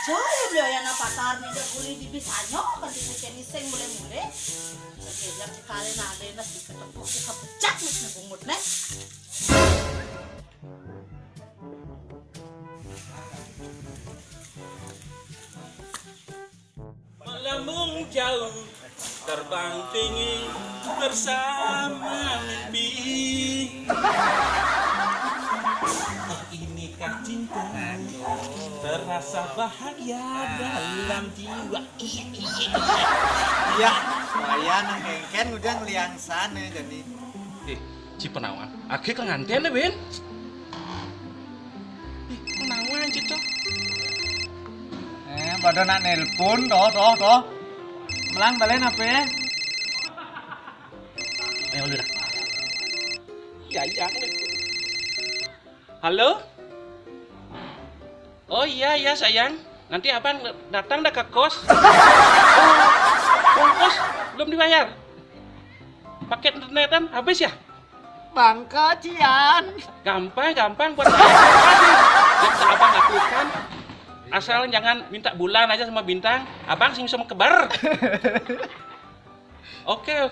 Jaya beliau yang pasar ni dah boleh dibisanyo kan diseng mulai-mulai. Sejak sekali nade nas diketepuk kita pecah nih ngebungut nih. Melambung jauh, terbang tinggi bersama mimpi. Oh inikah cinta, terasa bahagia dalam jiwa. Iya, lumayan ngengken udah ngeliang sana jadi. Cipenawan, ake ke nganten Ben. Penawan gitu. Pada nak nelpon toh. Melang balen apa ya? Ayo udah. Ya. Halo? Oh iya sayang. Nanti abang datang dah ke kos. Oh, kos belum dibayar. Paket internetan habis ya? Bangka Cian. Gampang buat saya. Yang bisa abang lakukan, asal jangan minta bulan aja sama bintang. Abang sing sama kebar. Oke.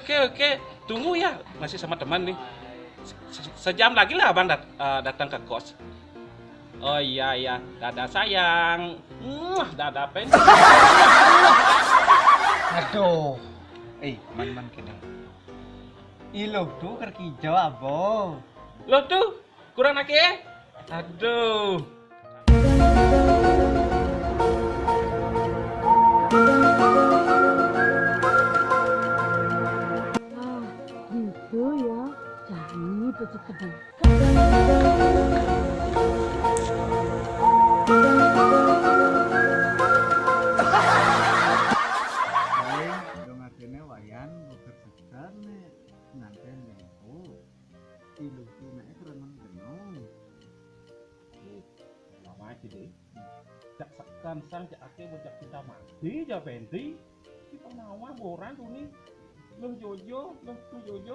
Tunggu ya, masih sama teman nih. Sejam lagi lah abang datang ke kos. Oh iya. Dadah sayang. Dadah pen. Aduh. Man kene. Ilo tuh kerkijau abo. Lo tuh kurang ake. Aduh. Gitu ya. Jadi pecah kedeng. Dong akhirnya wayan bukan sekitar nih nganten lembu. Ilo tuh naik kerenan genong. Lama aja deh. Jak sekan sang jak ake bocah kita mati jak penti. Kita nawar boran tuh nih. Loh Jojo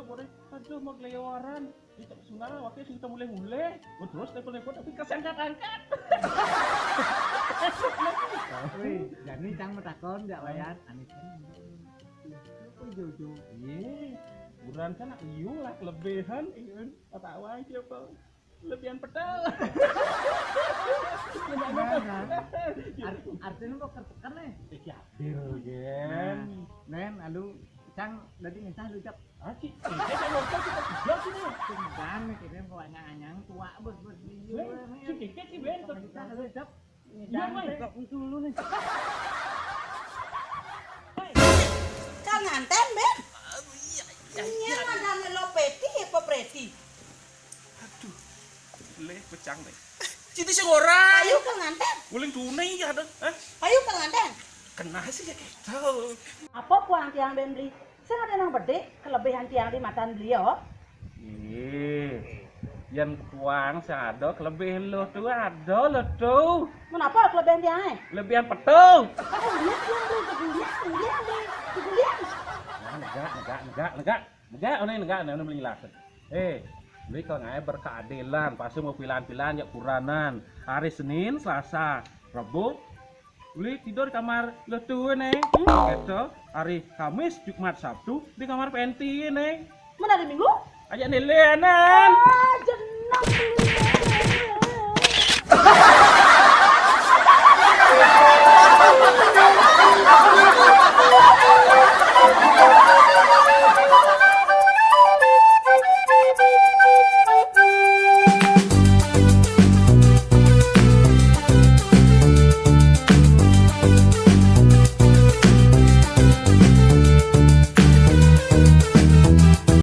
boleh aduh mau kelewaran kita sunah waktu kita mulai terus telepon tapi kesangkat-angkat. Wih, jadi cang metakon jak wayan anisan. Jojo. Iya, buran kan iu lah kelebihan iun kata awal siapa lebihan pedal. Artinya kok kertekan nih. Ya, gen. Nen, alu cang tadi ngentah lu cap. Aci, kita mau kita jelas ini. Tunggan kita kok anyang tua bos ieu. Sedikit sih Ben, Kita lu cap. Iya, Mai. Kok dulu nih. Kang nganten Ben. Iya ada lo peti apa preti? Aduh, leh pecang deh. Citi sing ora. Ayo Kang nganten. Guling tunai ya ada. Ayo Kang nganten. Kena sih ya gitu. Apa puang tiang Ben beli? Saya ada nang bede kelebihan tiang di matan beliau. Yang kuang sado kelebihan lo tuh ada lo tuh. Kenapa kelebihan tiangnya? Lebihan petung. Aku lihat tiang beli, kegulian. Negak, ini beli langsung. Beli kalau nggak berkeadilan, pasti mau pilihan-pilihan ya kuranan. Hari Senin, Selasa, Rabu, beli tidur di kamar lo tuh nih. Gitu. Hari Kamis, Jumat, Sabtu di kamar penti nih. Mana hari Minggu? Aja nih leanan. Jenang beli.